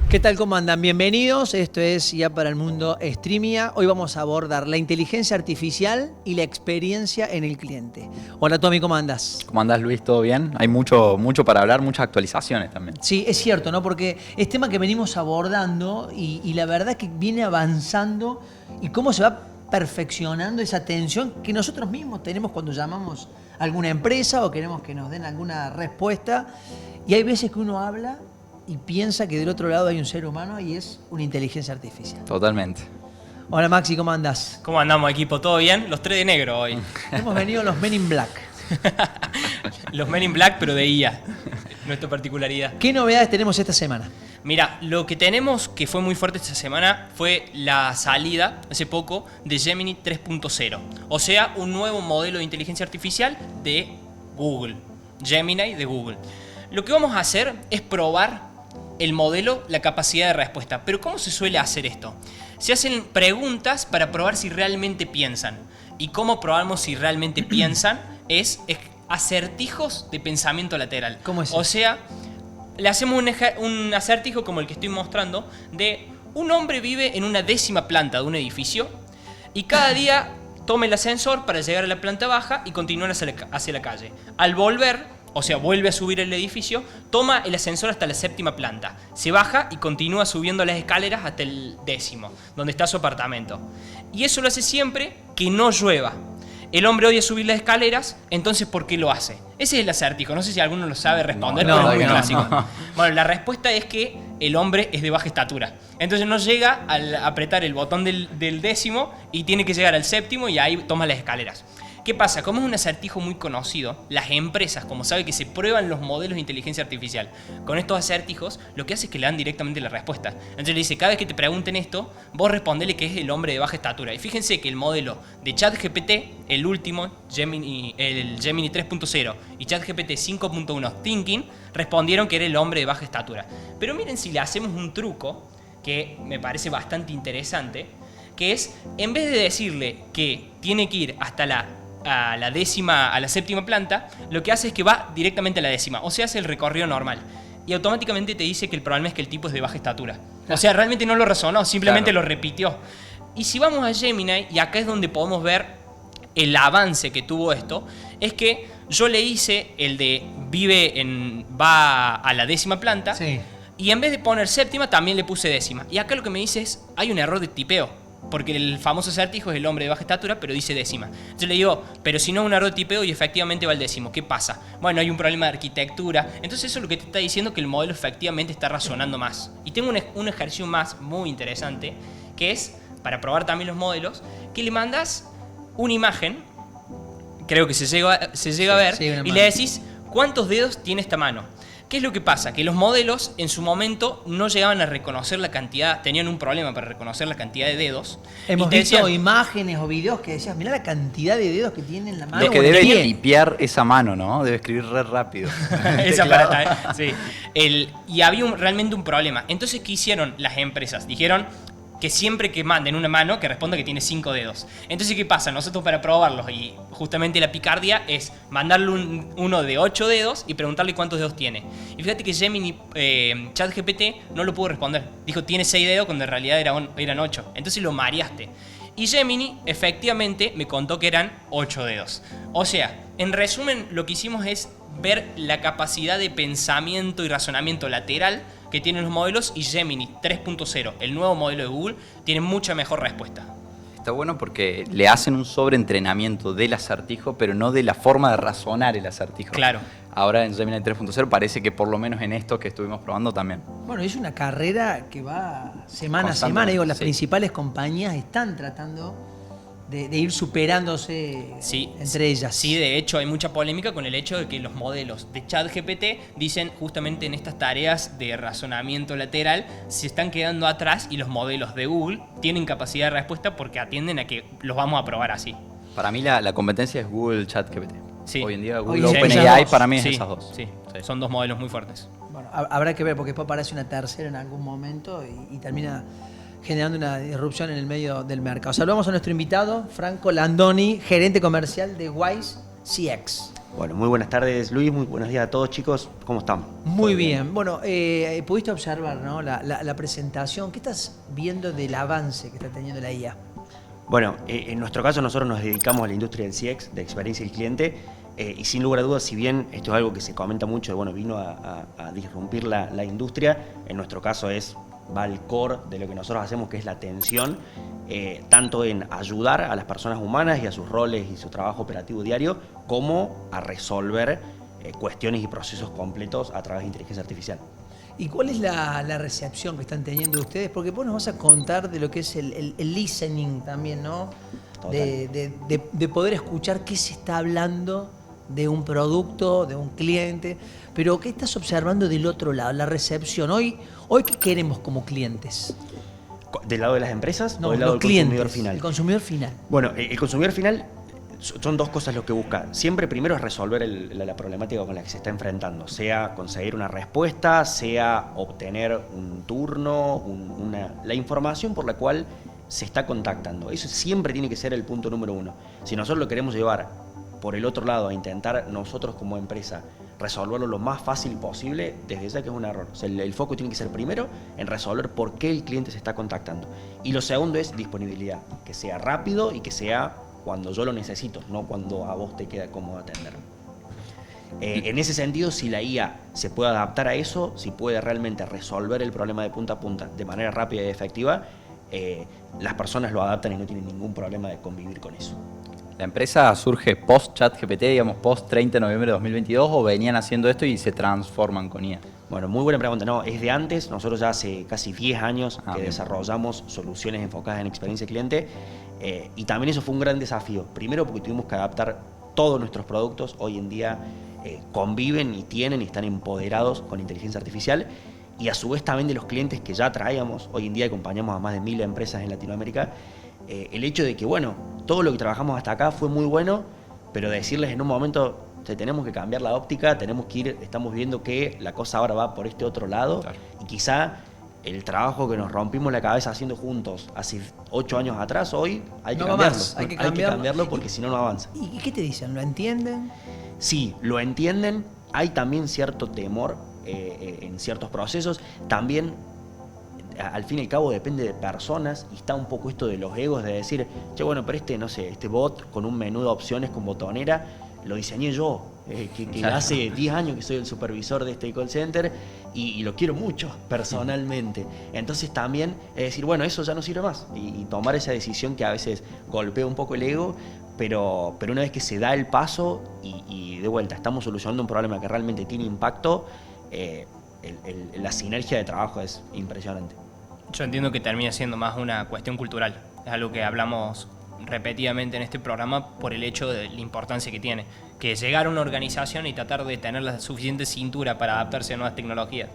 ¿Qué tal? ¿Cómo andan? Bienvenidos. Esto es Ya para el Mundo Streamia. Hoy vamos a abordar la inteligencia artificial y la experiencia en el cliente. Hola, Tommy, ¿cómo andas? ¿Cómo andás, Luis? ¿Todo bien? Hay mucho para hablar, muchas actualizaciones también. Sí, es cierto, ¿no? Porque es tema que venimos abordando y la verdad que viene avanzando y cómo se va perfeccionando esa atención que nosotros mismos tenemos cuando llamamos a alguna empresa o queremos que nos den alguna respuesta. Y hay veces que uno habla y piensa que del otro lado hay un ser humano y es una inteligencia artificial. Totalmente. Hola Maxi, ¿cómo andás? ¿Cómo andamos, equipo? ¿Todo bien? Los 3 de negro hoy. Hemos venido los Men in Black. Los Men in Black, pero de IA. Nuestra particularidad. ¿Qué novedades tenemos esta semana? Mira, lo que tenemos que fue muy fuerte esta semana fue la salida, hace poco, de Gemini 3.0. O sea, un nuevo modelo de inteligencia artificial de Google. Gemini de Google. Lo que vamos a hacer es probar el modelo, la capacidad de respuesta. Pero ¿cómo se suele hacer esto? Se hacen preguntas para probar si realmente piensan. ¿Y cómo probamos si realmente piensan? Es acertijos de pensamiento lateral. ¿Cómo es? O sea, le hacemos un acertijo como el que estoy mostrando de un hombre vive en una 10ª planta de un edificio y cada día toma el ascensor para llegar a la planta baja y continuar hacia la calle. Al volver, o sea, vuelve a subir el edificio, toma el ascensor hasta la 7ª planta, se baja y continúa subiendo las escaleras hasta el 10º, donde está su apartamento. Y eso lo hace siempre que no llueva. El hombre odia subir las escaleras, entonces ¿por qué lo hace? Ese es el acertijo, no sé si alguno lo sabe responder, No, pero es muy no, clásico. no. Bueno, la respuesta es que el hombre es de baja estatura. Entonces no llega al apretar el botón del 10º y tiene que llegar al 7º y ahí toma las escaleras. ¿Qué pasa? Como es un acertijo muy conocido, las empresas, como saben que se prueban los modelos de inteligencia artificial con estos acertijos, lo que hace es que le dan directamente la respuesta. Entonces le dice, cada vez que te pregunten esto, vos respondele que es el hombre de baja estatura. Y fíjense que el modelo de ChatGPT, el último, el Gemini 3.0 y ChatGPT 5.1 Thinking, respondieron que era el hombre de baja estatura. Pero miren si le hacemos un truco que me parece bastante interesante, que es, en vez de decirle que tiene que ir hasta a la 7ª planta, lo que hace es que va directamente a la 10ª, o sea, hace el recorrido normal. Y automáticamente te dice que el problema es que el tipo es de baja estatura. O sea, realmente no lo razonó, simplemente lo repitió. Y si vamos a Gemini, y acá es donde podemos ver el avance que tuvo esto, es que yo le hice el de va a la 10ª planta, Sí. y en vez de poner 7ª, también le puse 10ª. Y acá lo que me dice es, hay un error de tipeo. Porque el famoso acertijo es el hombre de baja estatura, pero dice 10ª. Yo le digo, pero si no es un error de tipeo y efectivamente va al 10º, ¿qué pasa? Bueno, hay un problema de arquitectura. Entonces eso es lo que te está diciendo que el modelo efectivamente está razonando más. Y tengo un ejercicio más muy interesante, que es, para probar también los modelos, que le mandas una imagen, creo que se llega a ver, sí, y le decís, ¿cuántos dedos tiene esta mano? ¿Qué es lo que pasa? Que los modelos en su momento no llegaban a reconocer la cantidad, tenían un problema para reconocer la cantidad de dedos. Hemos y te visto decían, imágenes o videos que decías, mirá la cantidad de dedos que tiene en la mano. Lo que o en el debe pie. tipear esa mano, ¿no? Debe escribir re rápido. esa aparata, sí. Y había realmente un problema. Entonces, ¿qué hicieron las empresas? Dijeron que siempre que manden una mano, que responda que tiene 5 dedos. Entonces, ¿qué pasa? Nosotros para probarlos, y justamente la picardía es mandarle uno de 8 dedos y preguntarle cuántos dedos tiene. Y fíjate que Gemini, ChatGPT, no lo pudo responder. Dijo, tiene 6 dedos cuando en realidad eran 8. Entonces lo mareaste. Y Gemini, efectivamente, me contó que eran 8 dedos. O sea, en resumen, lo que hicimos es ver la capacidad de pensamiento y razonamiento lateral que tienen los modelos, y Gemini 3.0, el nuevo modelo de Google, tiene mucha mejor respuesta. Está bueno porque le hacen un sobreentrenamiento del acertijo, pero no de la forma de razonar el acertijo. Claro. Ahora en Gemini 3.0 parece que por lo menos en esto que estuvimos probando también. Bueno, es una carrera que va semana a Constantemente, semana. Digo, las sí. principales compañías están tratando de ir superándose entre ellas. Sí, de hecho hay mucha polémica con el hecho de que los modelos de ChatGPT dicen justamente en estas tareas de razonamiento lateral se están quedando atrás, y los modelos de Google tienen capacidad de respuesta porque atienden a que los vamos a probar así. Para mí la competencia es Google ChatGPT. Sí. Hoy en día Hoy Google en día OpenAI esas dos. para mí es Sí, esas dos. sí, son dos modelos muy fuertes. Bueno, habrá que ver porque después aparece una tercera en algún momento y termina generando una disrupción en el medio del mercado. Saludamos a nuestro invitado, Franco Landoni, gerente comercial de Wise CX. Bueno, muy buenas tardes, Luis, muy buenos días a todos, chicos. ¿Cómo están? Muy bien. Bueno, pudiste observar, ¿no? la presentación. ¿Qué estás viendo del avance que está teniendo la IA? Bueno, en nuestro caso nosotros nos dedicamos a la industria del CX, de experiencia del cliente, y sin lugar a dudas, si bien esto es algo que se comenta mucho, bueno, vino a disrumpir la industria, en nuestro caso va al core de lo que nosotros hacemos, que es la atención, tanto en ayudar a las personas humanas y a sus roles y su trabajo operativo diario, como a resolver cuestiones y procesos completos a través de inteligencia artificial. ¿Y cuál es la recepción que están teniendo ustedes? Porque vos nos vas a contar de lo que es el listening también, ¿no? De poder escuchar qué se está hablando de un producto, de un cliente. Pero ¿qué estás observando del otro lado? La recepción. Hoy ¿qué queremos como clientes? ¿Del lado de las empresas No, o del lado los del clientes, consumidor final? el consumidor final. Bueno, el consumidor final son dos cosas lo que busca. Siempre primero es resolver la problemática con la que se está enfrentando, sea conseguir una respuesta, sea obtener un turno, la información por la cual se está contactando. Eso siempre tiene que ser el punto número uno. Si nosotros lo queremos llevar por el otro lado a intentar nosotros como empresa resolverlo lo más fácil posible, desde ya que es un error. O sea, el foco tiene que ser primero en resolver por qué el cliente se está contactando. Y lo segundo es disponibilidad, que sea rápido y que sea cuando yo lo necesito, no cuando a vos te queda cómodo atender. En ese sentido, si la IA se puede adaptar a eso, si puede realmente resolver el problema de punta a punta de manera rápida y efectiva, las personas lo adaptan y no tienen ningún problema de convivir con eso. ¿La empresa surge post-ChatGPT, digamos, post-30 de noviembre de 2022, o venían haciendo esto y se transforman con IA? Bueno, muy buena pregunta. No, es de antes. Nosotros ya hace casi 10 años que bien. desarrollamos soluciones enfocadas en experiencia cliente, y también eso fue un gran desafío. Primero porque tuvimos que adaptar todos nuestros productos. Hoy en día conviven y tienen y están empoderados con inteligencia artificial, y a su vez también de los clientes que ya traíamos. Hoy en día acompañamos a más de 1000 empresas en Latinoamérica. El hecho de que, bueno, todo lo que trabajamos hasta acá fue muy bueno, pero decirles en un momento, tenemos que cambiar la óptica, tenemos que ir, estamos viendo que la cosa ahora va por este otro lado, claro. Y quizá el trabajo que nos rompimos la cabeza haciendo juntos hace 8 años atrás, hoy hay que cambiarlo. Hay que cambiarlo porque si no, no avanza. ¿Y qué te dicen? ¿Lo entienden? Sí, lo entienden. Hay también cierto temor en ciertos procesos. También, al fin y al cabo, depende de personas, y está un poco esto de los egos, de decir, che, bueno, pero este bot con un menú de opciones con botonera, lo diseñé yo, que hace 10 años que soy el supervisor de este call center y lo quiero mucho personalmente. Entonces también es decir, bueno, eso ya no sirve más, y tomar esa decisión que a veces golpea un poco el ego, pero una vez que se da el paso y de vuelta estamos solucionando un problema que realmente tiene impacto, la sinergia de trabajo es impresionante. Yo entiendo que termina siendo más una cuestión cultural. Es algo que hablamos repetidamente en este programa por el hecho de la importancia que tiene. Que llegar a una organización y tratar de tener la suficiente cintura para adaptarse a nuevas tecnologías.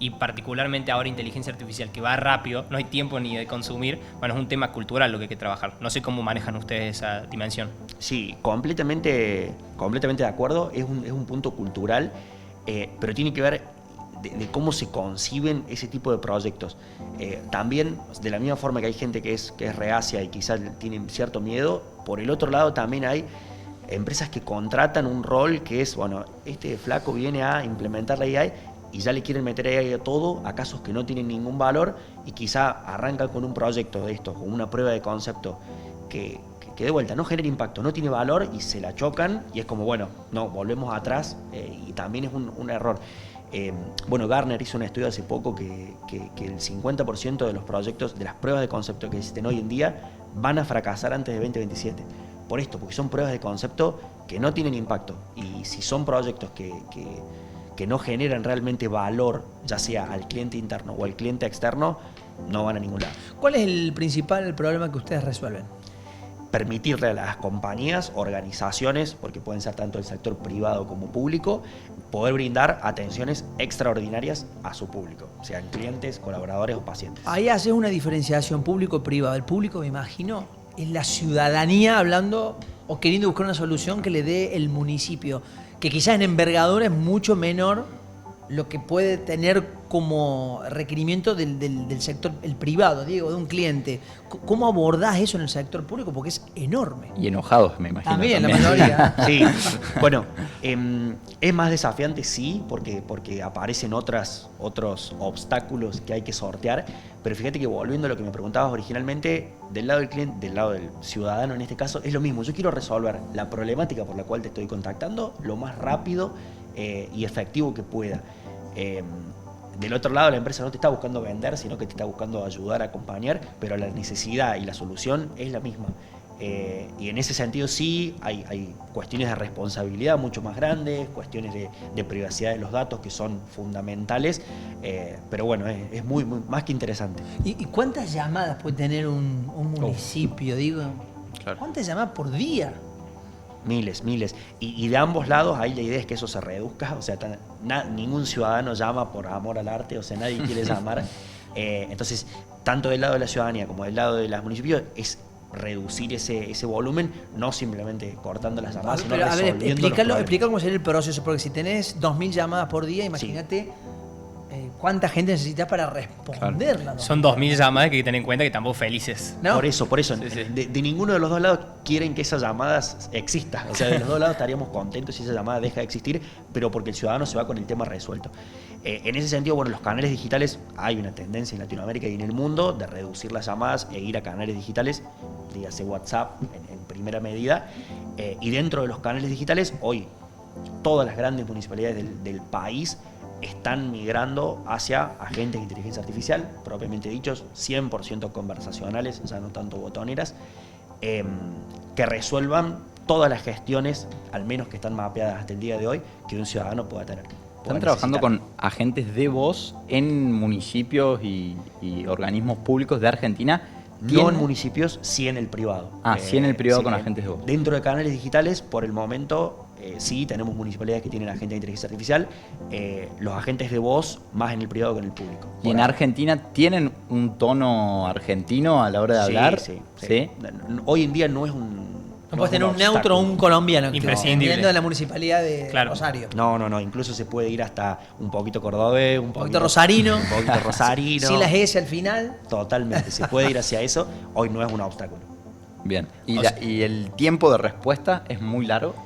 Y particularmente ahora inteligencia artificial, que va rápido, no hay tiempo ni de consumir. Bueno, es un tema cultural lo que hay que trabajar. No sé cómo manejan ustedes esa dimensión. Sí, completamente de acuerdo. Es un punto cultural, pero tiene que ver de cómo se conciben ese tipo de proyectos. También, de la misma forma que hay gente que es reacia y quizás tiene cierto miedo, por el otro lado también hay empresas que contratan un rol que es, bueno, este flaco viene a implementar la AI y ya le quieren meter AI a todo, a casos que no tienen ningún valor, y quizá arrancan con un proyecto de estos, con una prueba de concepto que de vuelta no genera impacto, no tiene valor, y se la chocan, y es como, bueno, no, volvemos atrás, y también es un error. Bueno, Gartner hizo un estudio hace poco que el 50% de los proyectos, de las pruebas de concepto que existen hoy en día, van a fracasar antes de 2027. Por esto, porque son pruebas de concepto que no tienen impacto. Y si son proyectos que no generan realmente valor, ya sea al cliente interno o al cliente externo, no van a ningún lado. ¿Cuál es el principal problema que ustedes resuelven? Permitirle a las compañías, organizaciones, porque pueden ser tanto del sector privado como público, poder brindar atenciones extraordinarias a su público, sean clientes, colaboradores o pacientes. Ahí haces una diferenciación público-privado. El público, me imagino, es la ciudadanía hablando o queriendo buscar una solución que le dé el municipio, que quizás en envergadura es mucho menor lo que puede tener como requerimiento del sector, el privado, Diego, de un cliente. ¿Cómo abordás eso en el sector público? Porque es enorme. Y enojados, me imagino. También, la mayoría. Sí, bueno, es más desafiante, sí, porque aparecen otros obstáculos que hay que sortear, pero fíjate que volviendo a lo que me preguntabas originalmente, del lado del cliente, del lado del ciudadano en este caso, es lo mismo. Yo quiero resolver la problemática por la cual te estoy contactando lo más rápido y efectivo que pueda. Del otro lado, la empresa no te está buscando vender, sino que te está buscando ayudar, acompañar, pero la necesidad y la solución es la misma. Y en ese sentido sí hay cuestiones de responsabilidad mucho más grandes, cuestiones de privacidad de los datos que son fundamentales, pero bueno, es muy más que interesante. ¿Y cuántas llamadas puede tener un municipio, digo? Claro. ¿Cuántas llamadas por día? Miles. Y de ambos lados ahí la idea es que eso se reduzca, o sea, ningún ciudadano llama por amor al arte, o sea, nadie quiere llamar. Entonces, tanto del lado de la ciudadanía como del lado de los municipios es reducir ese volumen, no simplemente cortando las llamadas, sino Pero, a ver, resolviendo los problemas. explica cómo sería el proceso, porque si tenés 2.000 llamadas por día, imagínate cuánta gente necesitas para responderla. Son 2.000 llamadas que hay que tener en cuenta que tampoco felices. ¿No? Por eso, Sí, sí. De ninguno de los dos lados quieren que esas llamadas existan. O sea, de los dos lados estaríamos contentos si esa llamada deja de existir, pero porque el ciudadano se va con el tema resuelto. En ese sentido, bueno, los canales digitales, hay una tendencia en Latinoamérica y en el mundo de reducir las llamadas e ir a canales digitales, dígase WhatsApp en primera medida. Y dentro de los canales digitales, hoy todas las grandes municipalidades del país están migrando hacia agentes de inteligencia artificial, propiamente dichos, 100% conversacionales, ya no tanto botoneras, que resuelvan todas las gestiones, al menos que están mapeadas hasta el día de hoy, que un ciudadano pueda tener. Están trabajando con agentes de voz en municipios y organismos públicos de Argentina. No en municipios, sí en el privado. Sí en el privado sí, con agentes de voz. Dentro de canales digitales, por el momento, sí tenemos municipalidades que tienen agentes de inteligencia artificial. Los agentes de voz más en el privado que en el público. ¿Y en Argentina tienen un tono argentino a la hora de hablar? Sí. Hoy en día no es un... No puedes tener un neutro o un colombiano. Imprescindible. Dependiendo de la municipalidad de Claro. Rosario. No, incluso se puede ir hasta un poquito cordobés, un poquito rosarino. Un poquito rosarino. Sí, las S al final. Totalmente, se puede ir hacia eso. Hoy no es un obstáculo. Bien. ¿Y el tiempo de respuesta es muy largo?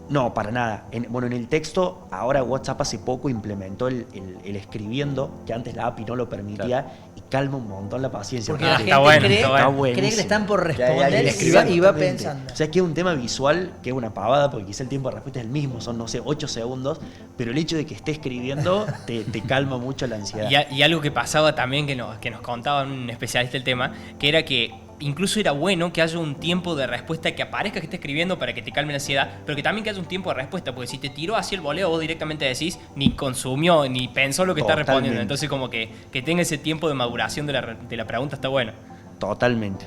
No, para nada. En el texto, ahora WhatsApp hace poco implementó el escribiendo, que antes la API no lo permitía, Claro. y calma un montón la paciencia. Porque la gente Está bueno, cree, está bueno. cree que le están por Ya, ya, responder ya, y va Exactamente. pensando. O sea, que es un tema visual, que es una pavada, porque quizá el tiempo de respuesta es el mismo, son, no sé, 8 segundos, pero el hecho de que esté escribiendo te calma mucho la ansiedad. Y algo que pasaba también, que nos contaba un especialista del tema, que era que incluso era bueno que haya un tiempo de respuesta, que aparezca que esté escribiendo para que te calme la ansiedad, pero que también que haya un tiempo de respuesta, porque si te tiró así el voleo, vos directamente decís, ni consumió, ni pensó lo que está respondiendo. Totalmente. Entonces como que tenga ese tiempo de maduración de la pregunta está bueno. Totalmente.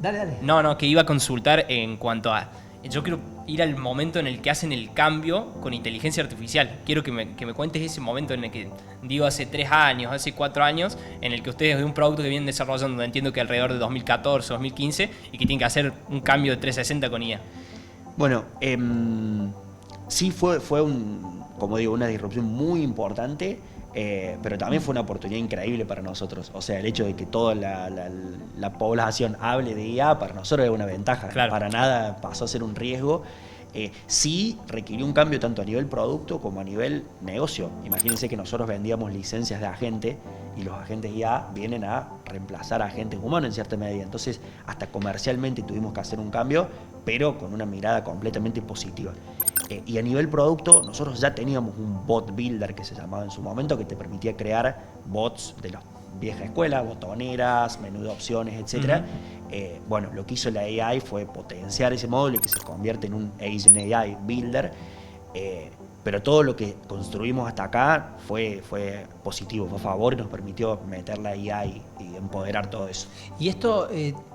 Dale. No, que iba a consultar en cuanto a... Yo quiero ir al momento en el que hacen el cambio con inteligencia artificial. Quiero que me cuentes ese momento en el que, digo, hace 3 años, hace 4 años, en el que ustedes de un producto que vienen desarrollando, entiendo que alrededor de 2014, 2015, y que tienen que hacer un cambio de 360 con IA. Bueno, sí fue como digo, una disrupción muy importante, pero también fue una oportunidad increíble para nosotros. O sea, el hecho de que toda la población hable de IA para nosotros es una ventaja. Claro. Para nada pasó a ser un riesgo. Sí requirió un cambio tanto a nivel producto como a nivel negocio. Imagínense que nosotros vendíamos licencias de agente y los agentes IA vienen a reemplazar a agentes humanos en cierta medida. Entonces, hasta comercialmente tuvimos que hacer un cambio, pero con una mirada completamente positiva. Y a nivel producto, nosotros ya teníamos un bot builder que se llamaba en su momento, que te permitía crear bots de la vieja escuela, botoneras, menú de opciones, etc. Bueno, lo que hizo la AI fue potenciar ese módulo y que se convierte en un Agent AI Builder. Pero todo lo que construimos hasta acá fue positivo, fue a favor y nos permitió meter la IA y empoderar todo eso. ¿Y esto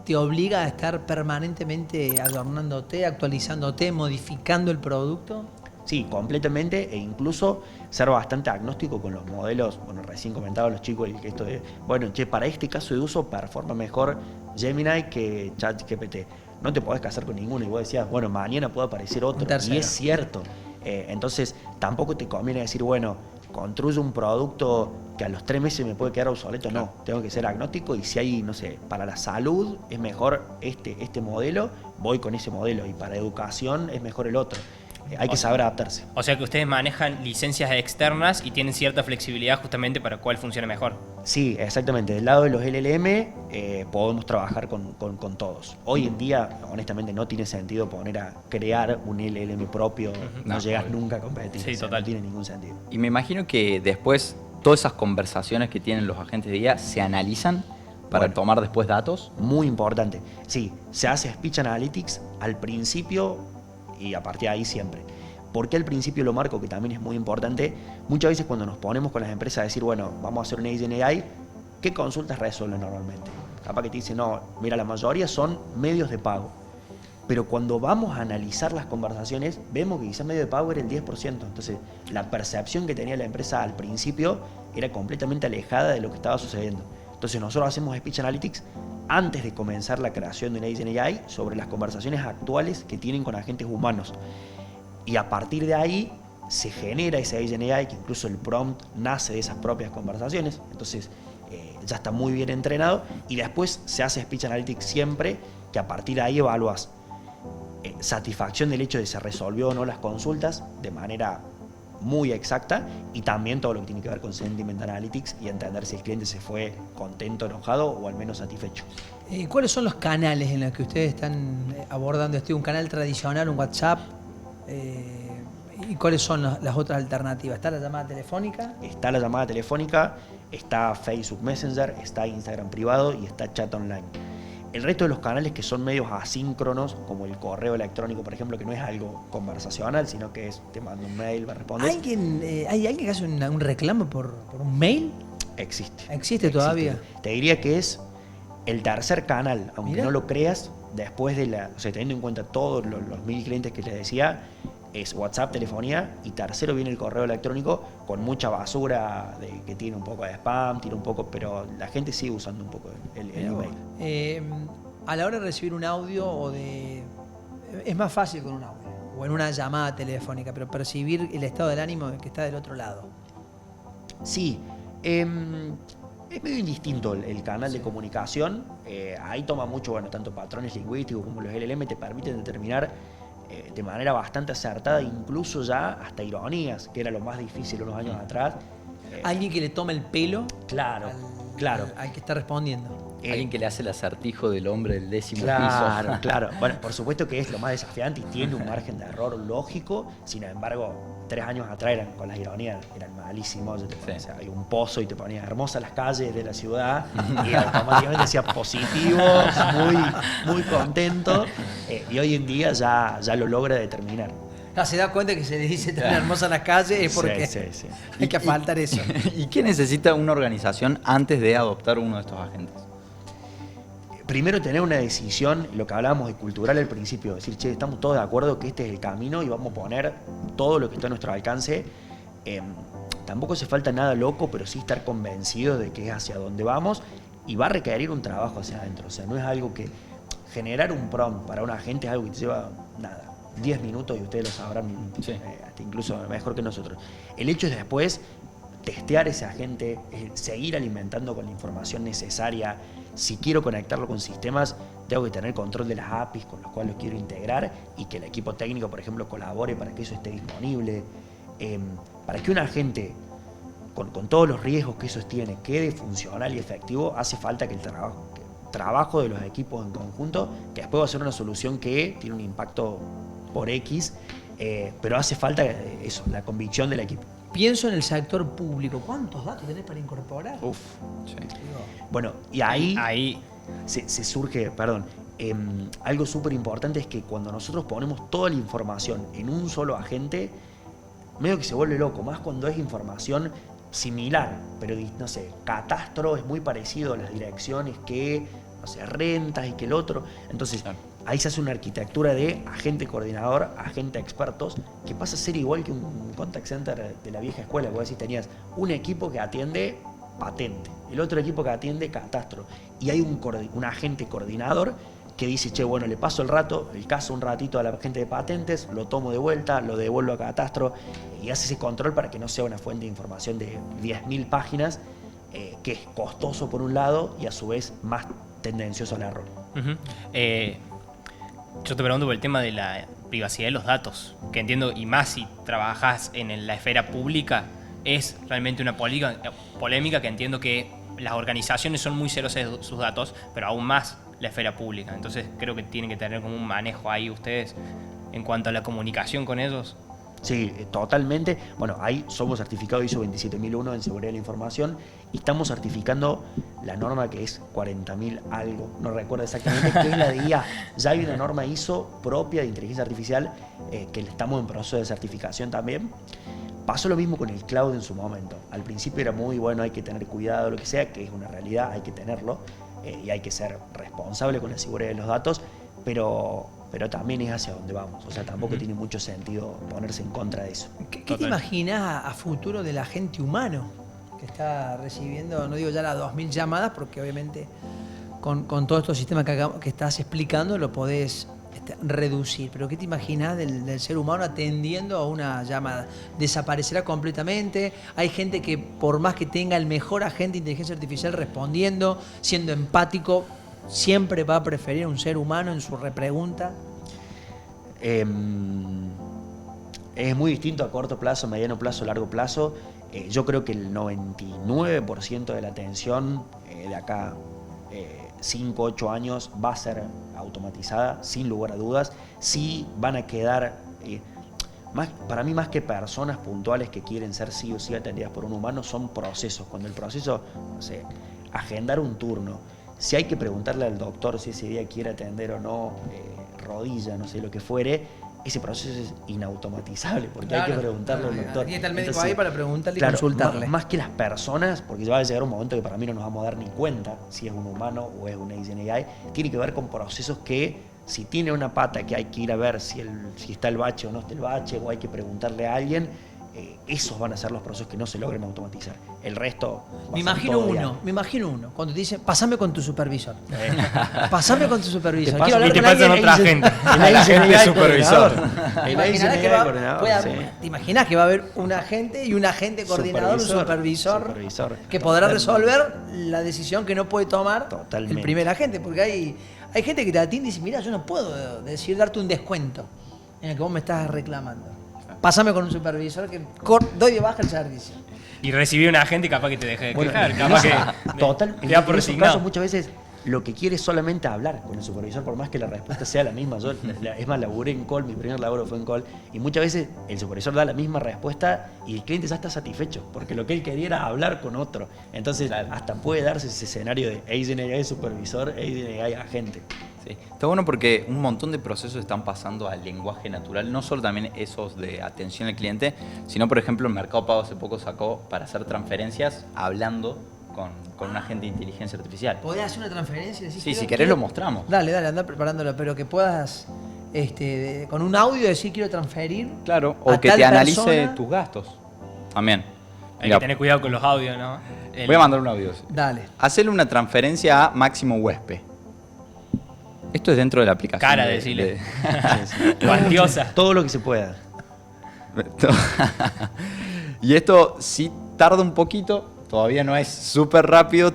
te obliga a estar permanentemente adornándote, actualizándote, modificando el producto? Sí, completamente, e incluso ser bastante agnóstico con los modelos. Bueno, recién comentaba los chicos esto de, bueno, para este caso de uso performa mejor Gemini que ChatGPT. No te podés casar con ninguno y vos decías, bueno, mañana puede aparecer otro. Un tercero. Y es cierto. Entonces, tampoco te conviene decir, bueno, construyo un producto que a los 3 meses me puede quedar obsoleto, no. Tengo que ser agnóstico y si hay, no sé, para la salud es mejor este modelo, voy con ese modelo. Y para educación es mejor el otro. Hay que saber adaptarse. O sea que ustedes manejan licencias externas y tienen cierta flexibilidad justamente para cuál funcione mejor. Sí, exactamente. Del lado de los LLM podemos trabajar con todos. Hoy en día, honestamente, no tiene sentido poner a crear un LLM propio. No, No, llegas obvio. nunca a competir. Sí, O sea, total. no tiene ningún sentido. Y me imagino que después todas esas conversaciones que tienen los agentes de IA se analizan para Bueno. tomar después datos. Muy importante. Sí, se hace Speech Analytics al principio y a partir de ahí siempre. ¿Por qué al principio lo marco? Que también es muy importante. Muchas veces cuando nos ponemos con las empresas a decir, bueno, vamos a hacer un Agent AI, ¿qué consultas resuelven normalmente? Capaz que te dicen, no, mira, la mayoría son medios de pago. Pero cuando vamos a analizar las conversaciones, vemos que quizás medio de pago era el 10%. Entonces, la percepción que tenía la empresa al principio era completamente alejada de lo que estaba sucediendo. Entonces, nosotros hacemos Speech Analytics antes de comenzar la creación de un Agent AI sobre las conversaciones actuales que tienen con agentes humanos. Y a partir de ahí se genera ese Agent AI, que incluso el prompt nace de esas propias conversaciones. Entonces, ya está muy bien entrenado. Y después se hace Speech Analytics siempre, que a partir de ahí evalúas satisfacción del hecho de se resolvió o no las consultas de manera muy exacta, y también todo lo que tiene que ver con Sentiment Analytics y entender si el cliente se fue contento, enojado o al menos satisfecho. ¿Cuáles son los canales en los que ustedes están abordando esto? ¿Un canal tradicional, un WhatsApp? ¿Y cuáles son las otras alternativas? ¿Está la llamada telefónica? Está la llamada telefónica, está Facebook Messenger, está Instagram privado y está chat online. El resto de los canales que son medios asíncronos, como el correo electrónico, por ejemplo, que no es algo conversacional, sino que es te mando un mail, me respondes. ¿Hay alguien que hace un reclamo por un mail? Existe. ¿Existe todavía? Te diría que es el tercer canal, aunque Mirá. no lo creas, después de o sea, teniendo en cuenta todos los 1000 clientes que les decía, es WhatsApp, telefonía, y tercero viene el correo electrónico con mucha basura que tiene un poco de spam, tiene un poco, pero la gente sigue usando un poco el email. A la hora de recibir un audio es más fácil con un audio o en una llamada telefónica, pero percibir el estado del ánimo que está del otro lado. Sí, es medio indistinto el canal de comunicación. Ahí toma mucho, bueno, tanto patrones lingüísticos como los LLM te permiten determinar de manera bastante acertada, incluso ya hasta ironías, que era lo más difícil unos años atrás. Alguien que le toma el pelo Claro, al, claro. al que está respondiendo. Alguien que le hace el acertijo del hombre del 10º Claro, piso. claro. Bueno, por supuesto que es lo más desafiante y tiene un margen de error lógico. Sin embargo, 3 años atrás con las ironías eran malísimos. Sí. O sea, hay un pozo y te ponías hermosas las calles de la ciudad y automáticamente decía positivo, muy contento. Y hoy en día ya lo logra determinar. Se da cuenta que se le dice tan hermosa las calles es porque Sí. hay que faltar eso. ¿Y qué necesita una organización antes de adoptar uno de estos agentes? Primero tener una decisión, lo que hablábamos de cultural al principio, decir, che, estamos todos de acuerdo que este es el camino y vamos a poner todo lo que está a nuestro alcance. Tampoco hace falta nada loco, pero sí estar convencido de que es hacia donde vamos, y va a requerir un trabajo hacia adentro. O sea, no es algo que generar un prompt para un agente es algo que te lleva, 10 minutos, y ustedes lo sabrán Sí. hasta incluso mejor que nosotros. El hecho es después testear ese agente, seguir alimentando con la información necesaria. Si quiero conectarlo con sistemas, tengo que tener control de las APIs con los cuales lo quiero integrar, y que el equipo técnico, por ejemplo, colabore para que eso esté disponible. Para que un agente, con todos los riesgos que eso tiene, quede funcional y efectivo, hace falta que el trabajo de los equipos en conjunto, que después va a ser una solución que tiene un impacto por X, pero hace falta eso, la convicción del equipo. Pienso en el sector público. ¿Cuántos datos tenés para incorporar? Uf. Sí. Bueno, y ahí Ahí. se surge, algo súper importante es que cuando nosotros ponemos toda la información en un solo agente, medio que se vuelve loco, más cuando es información similar, pero no sé, catastro es muy parecido a las direcciones que, no sé, rentas y que el otro. Entonces, Claro. ahí se hace una arquitectura de agente coordinador, agente expertos, que pasa a ser igual que un contact center de la vieja escuela. Vos decís, tenías un equipo que atiende patente, el otro equipo que atiende catastro, y hay un agente coordinador que dice, che, bueno, le paso el caso un ratito a la gente de patentes, lo tomo de vuelta, lo devuelvo a Catastro y hace ese control para que no sea una fuente de información de 10.000 páginas, que es costoso por un lado y a su vez más tendencioso al error. Ujú. Yo te pregunto por el tema de la privacidad de los datos, que entiendo, y más si trabajas en la esfera pública, es realmente una polémica que entiendo que las organizaciones son muy celosas de sus datos, pero aún más la esfera pública. Entonces creo que tienen que tener como un manejo ahí ustedes en cuanto a la comunicación con ellos. Sí, totalmente. Bueno, ahí somos certificados ISO 27001 en seguridad de la información y estamos certificando la norma que es 40.000 algo, no recuerdo exactamente, que es la de IA. Ya hay una norma ISO propia de inteligencia artificial que estamos en proceso de certificación también. Pasó lo mismo con el cloud en su momento. Al principio era muy bueno, hay que tener cuidado, lo que sea, que es una realidad, hay que tenerlo y hay que ser responsable con la seguridad de los datos, pero también es hacia donde vamos. O sea, tampoco tiene mucho sentido ponerse en contra de eso. ¿Qué te imaginas a futuro del agente humano que está recibiendo, no digo ya las 2.000 llamadas, porque obviamente con todos estos sistemas que estás explicando lo podés reducir, pero ¿qué te imaginas del ser humano atendiendo a una llamada? ¿Desaparecerá completamente? Hay gente que por más que tenga el mejor agente de inteligencia artificial respondiendo, siendo empático, siempre va a preferir a un ser humano en su repregunta. Es muy distinto a corto plazo, mediano plazo, largo plazo. Yo creo que el 99% de la atención de acá 5, 8 años va a ser automatizada, sin lugar a dudas. Sí van a quedar, para mí más que personas puntuales que quieren ser sí o sí atendidas por un humano, son procesos. Cuando el proceso, no sé, agendar un turno, si hay que preguntarle al doctor si ese día quiere atender o no, rodilla, no sé, lo que fuere, ese proceso es inautomatizable, porque hay que preguntarle al doctor. Aquí está el médico ahí para preguntarle y claro, consultarle. Más que las personas, porque va a llegar un momento que para mí no nos vamos a dar ni cuenta si es un humano o es una AI, tiene que ver con procesos que, si tiene una pata que hay que ir a ver si está el bache o no está el bache, o hay que preguntarle a alguien, esos van a ser los procesos que no se logren automatizar. El resto va Me a ser imagino todo uno, diario. cuando te dice, pasame con tu supervisor. Pasame con tu supervisor. Te Quiero hablar y te con alguien pasan otra y dice- gente. El agente supervisor. ¿Te El imaginarás agente que va- coordinador, pueda- sí. ¿Te imaginas que va a haber un agente y un agente coordinador, un supervisor que podrá Totalmente. resolver la decisión que no puede tomar Totalmente. el primer agente? Porque hay gente que te atiende y dice, mira, yo no puedo darte un descuento en el que vos me estás reclamando. Pásame con un supervisor que doy de baja el servicio. Y recibí un agente y capaz que te deje de Bueno, quejar, en capaz eso- que total, te da por en esos resignado. casos muchas veces lo que quiere es solamente hablar con el supervisor, por más que la respuesta sea la misma. Yo, es más, laburé en call, mi primer laburo fue en call, y muchas veces el supervisor da la misma respuesta y el cliente ya está satisfecho, porque lo que él quería era hablar con otro. Entonces, hasta puede darse ese escenario de agent AI supervisor, agent AI agente. Sí. Está bueno porque un montón de procesos están pasando al lenguaje natural, no solo también esos de atención al cliente, sino por ejemplo el Mercado Pago hace poco sacó para hacer transferencias hablando con un agente de inteligencia artificial. ¿Podés hacer una transferencia? Y decir, Sí, si querés lo mostramos. Dale, anda preparándolo, pero que puedas con un audio decir quiero transferir. Claro, a o que tal te analice persona. tus gastos. También. Hay Mira, que tener cuidado con los audios, ¿no? voy a mandar un audio. Dale. Hacerle una transferencia a Máximo Huésped. Esto es dentro de la aplicación. Cara, de- decile. de- Cuantiosa. Todo lo que se pueda. Y esto, si tarda un poquito, todavía no es súper rápido,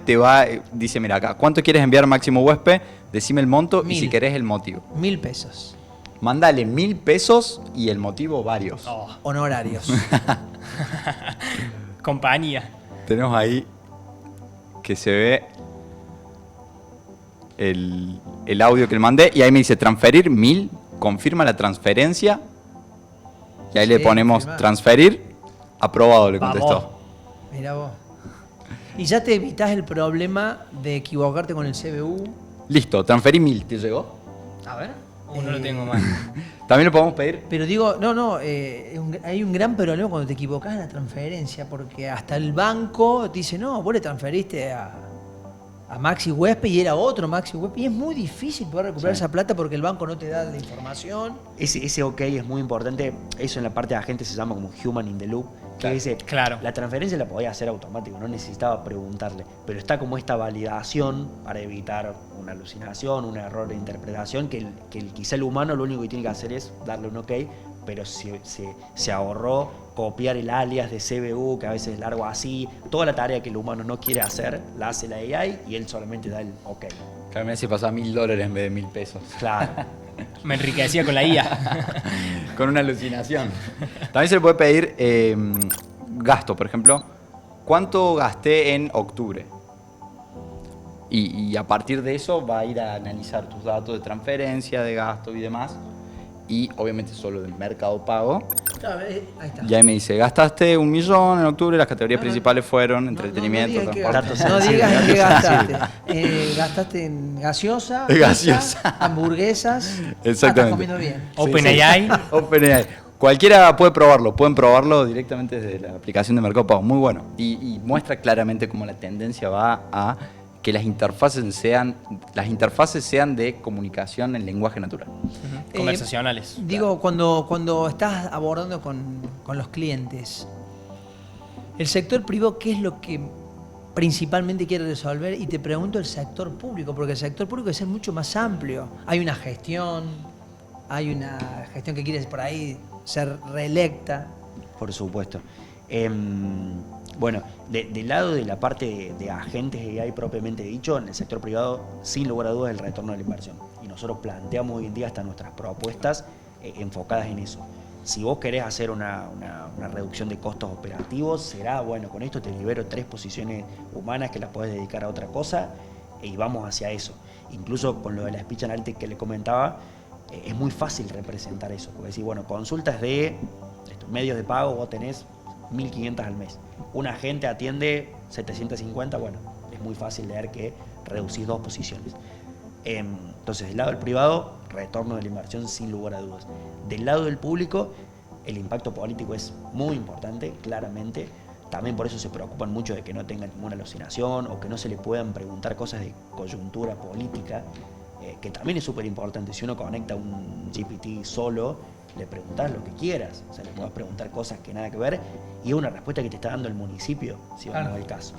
dice, mira acá, ¿cuánto quieres enviar Máximo Huésped? Decime el monto 1000. y si querés el motivo. 1.000 pesos. Mándale 1.000 pesos y el motivo varios. Oh, Honorarios. compañía. Tenemos ahí que se ve el audio que le mandé y ahí me dice transferir 1.000, confirma la transferencia y ahí le Sí, ponemos confirmar. transferir, aprobado, le Vamos. contestó. Mira vos. Y ya te evitás el problema de equivocarte con el CBU. Listo, transferí 1.000, ¿te llegó? A ver. No lo tengo más. También lo podemos pedir. Pero digo, hay un gran problema cuando te equivocás en la transferencia, porque hasta el banco te dice, no, vos le transferiste a a Maxi Huésped y era otro Maxi Huésped. Y es muy difícil poder recuperar Sí. esa plata porque el banco no te da la información. Ese OK es muy importante. Eso en la parte de agente se llama como human in the loop. Que dice, Claro. la transferencia la podía hacer automático, no necesitaba preguntarle. Pero está como esta validación para evitar una alucinación, un error de interpretación, quizá el humano lo único que tiene que hacer es darle un OK, pero se ahorró copiar el alias de CBU, que a veces es largo así. Toda la tarea que el humano no quiere hacer, la hace la AI y él solamente da el OK. Claro, me si pasaba $1000 en vez de 1000 pesos. Claro. Me enriquecía con la IA. Con una alucinación. También se le puede pedir gasto, por ejemplo. ¿Cuánto gasté en octubre? Y a partir de eso va a ir a analizar tus datos de transferencia, de gasto y demás. Y obviamente solo del Mercado Pago. Claro, ahí está. Y ahí me dice, gastaste 1 millón en octubre, las categorías No, no, principales fueron No, entretenimiento, no, transporte. Datos no sensibles. digas en qué Datos gastaste. Gastaste en gaseosa, Gaseosa. pizza, hamburguesas. Exactamente. Estás comiendo bien. OpenAI. OpenAI. Cualquiera puede probarlo, pueden probarlo directamente desde la aplicación de Mercado Pago, muy bueno. Y muestra claramente cómo la tendencia va a que las interfaces sean de comunicación en lenguaje natural. Conversacionales. Digo, cuando estás abordando con los clientes, el sector privado, ¿qué es lo que principalmente quiere resolver? Y te pregunto el sector público, porque el sector público es mucho más amplio. Hay una gestión que quiere por ahí ser reelecta. Por supuesto. Bueno, del lado de la parte de agentes AI propiamente dicho, en el sector privado, sin lugar a dudas, el retorno de la inversión. Y nosotros planteamos hoy en día hasta nuestras propuestas enfocadas en eso. Si vos querés hacer una reducción de costos operativos, será, bueno, con esto te libero 3 posiciones humanas que las podés dedicar a otra cosa y vamos hacia eso. Incluso con lo de la speech analytics que le comentaba, es muy fácil representar eso. Porque decir, bueno, consultas de medios de pago, vos tenés 1.500 al mes. Un agente atiende 750, bueno, es muy fácil leer que reducís 2 posiciones. Entonces, del lado del privado, retorno de la inversión sin lugar a dudas. Del lado del público, el impacto político es muy importante, claramente. También por eso se preocupan mucho de que no tengan ninguna alucinación o que no se le puedan preguntar cosas de coyuntura política, que también es súper importante. Si uno conecta un GPT solo, le preguntás lo que quieras, o sea, le podés preguntar cosas que nada que ver y es una respuesta que te está dando el municipio, si vamos al caso.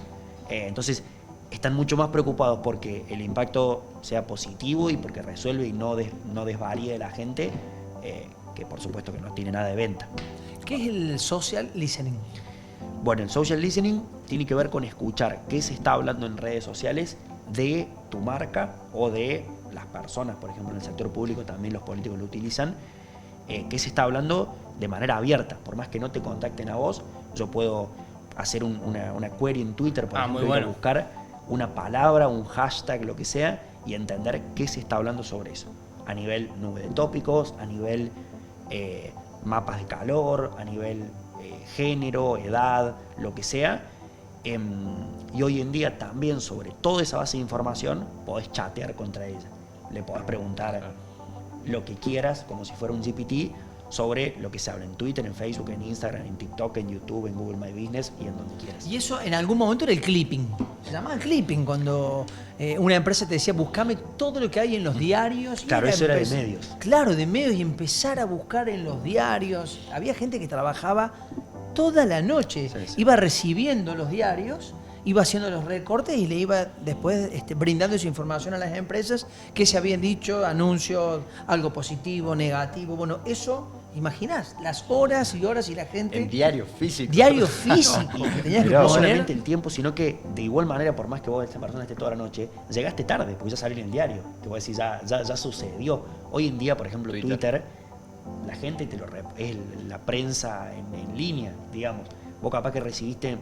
Entonces, están mucho más preocupados porque el impacto sea positivo y porque resuelve y no desvalide a la gente, que por supuesto que no tiene nada de venta. ¿Qué es el social listening? Bueno, el social listening tiene que ver con escuchar qué se está hablando en redes sociales de tu marca o de las personas, por ejemplo, en el sector público también los políticos lo utilizan, qué se está hablando de manera abierta. Por más que no te contacten a vos, yo puedo hacer una query en Twitter, por ejemplo, muy bueno. buscar una palabra, un hashtag, lo que sea, y entender qué se está hablando sobre eso. A nivel nube de tópicos, a nivel mapas de calor, a nivel género, edad, lo que sea. Y hoy en día también sobre toda esa base de información podés chatear contra ella. Le podés preguntar lo que quieras, como si fuera un GPT, sobre lo que se habla en Twitter, en Facebook, en Instagram, en TikTok, en YouTube, en Google My Business y en donde quieras. Y eso en algún momento era el clipping. Se llamaba clipping cuando una empresa te decía, buscame todo lo que hay en los diarios. Y Claro, eso era de medios. Claro, de medios y empezar a buscar en los diarios. Había gente que trabajaba toda la noche. Sí, sí. Iba recibiendo los diarios, iba haciendo los recortes y le iba después brindando esa información a las empresas que se habían dicho, anuncios, algo positivo, negativo. Bueno, eso, imaginás, las horas y horas y la gente... En diario físico. Diario físico. que tenías que Mirá No vos. poner. solamente el tiempo, sino que de igual manera, por más que vos, esta persona esté toda la noche, llegaste tarde, porque ya salió en el diario. Te voy a decir, ya sucedió. Hoy en día, por ejemplo, Twitter la gente es la prensa en línea, digamos. Vos capaz que recibiste,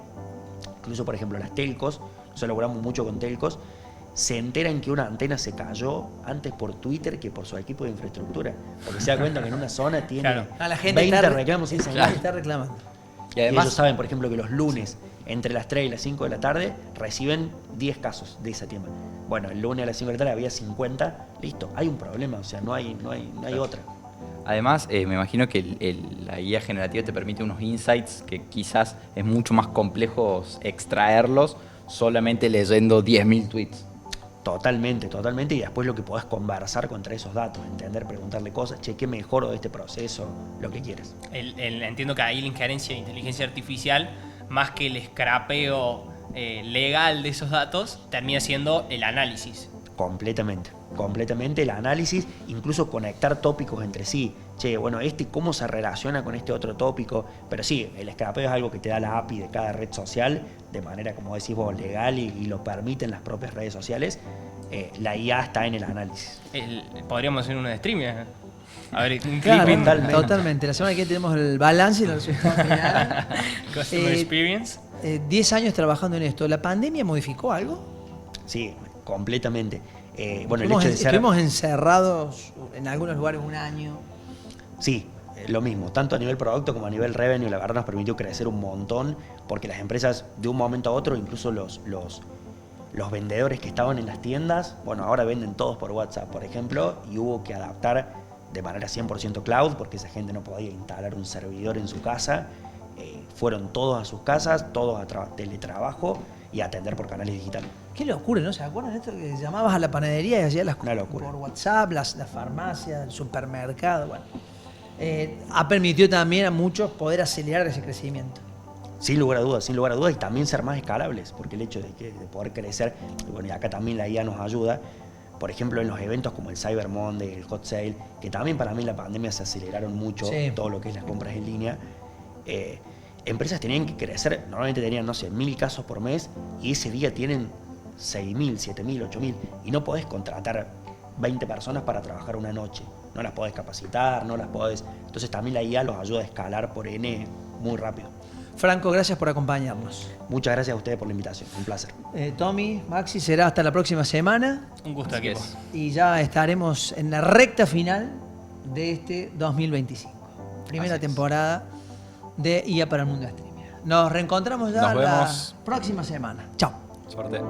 incluso por ejemplo las telcos, nosotros laburamos mucho con telcos, se enteran que una antena se cayó antes por Twitter que por su equipo de infraestructura. Porque se da cuenta que en una zona tiene Claro. A la gente 20 está reclamos sin la señal. gente está reclamando. Y Y además, ellos saben, por ejemplo, que los lunes, entre las 3 y las 5 de la tarde, reciben 10 casos de ese tema. Bueno, el lunes a las 5 de la tarde había 50, listo, hay un problema, o sea, no hay otra. además me imagino que la guía generativa te permite unos insights que quizás es mucho más complejo extraerlos solamente leyendo 10.000 tweets. Totalmente, totalmente. Y después lo que podés conversar contra esos datos, entender, preguntarle cosas, che, ¿qué mejoro de este proceso? Lo que quieres. Entiendo que ahí la injerencia de inteligencia artificial, más que el scrapeo legal de esos datos, termina siendo el análisis. Completamente, completamente el análisis, incluso conectar tópicos entre sí. Che, bueno, cómo se relaciona con este otro tópico. Pero sí, el scrapeo es algo que te da la API de cada red social, de manera, como decís vos, legal y lo permiten las propias redes sociales. La IA está en el análisis. Podríamos hacer uno de streaming. A ver, un Claro, clipping. totalmente. La semana que viene tenemos el balance y el resultado final. Customer experience. 10 años trabajando en esto. ¿La pandemia modificó algo? Sí, completamente. Bueno, el hecho de ser... Estuvimos encerrados en algunos lugares un año. Sí, lo mismo, tanto a nivel producto como a nivel revenue, la verdad nos permitió crecer un montón, porque las empresas de un momento a otro, incluso los vendedores que estaban en las tiendas, bueno, ahora venden todos por WhatsApp, por ejemplo, y hubo que adaptar de manera 100% cloud, porque esa gente no podía instalar un servidor en su casa. Fueron todos a sus casas, todos a teletrabajo y a atender por canales digitales. Qué locura, ¿no? ¿Se acuerdan de esto? Que llamabas a la panadería y hacías las Una locura. por WhatsApp, las farmacias, el supermercado, bueno. Ha permitido también a muchos poder acelerar ese crecimiento. Sin lugar a dudas, y también ser más escalables, porque el hecho de poder crecer, y bueno, y acá también la IA nos ayuda, por ejemplo, en los eventos como el Cyber Monday, el Hot Sale, que también para mí en la pandemia se aceleraron mucho, Sí. todo lo que es las compras en línea. Empresas tenían que crecer, normalmente tenían, no sé, 1000 casos por mes, y ese día tienen 6000, 7000, 8000, y no podés contratar 20 personas para trabajar una noche. No las podés capacitar, no las podés... Entonces también la IA los ayuda a escalar por N muy rápido. Franco, gracias por acompañarnos. Muchas gracias a ustedes por la invitación, un placer. Tommy, Maxi, será hasta la próxima semana Un gusto, Así equipo. es. y ya estaremos en la recta final de este 2025. Primera Así es. temporada de IA para el Mundo Streamer. Nos reencontramos ya Nos la vemos. próxima semana. Chao. Suerte.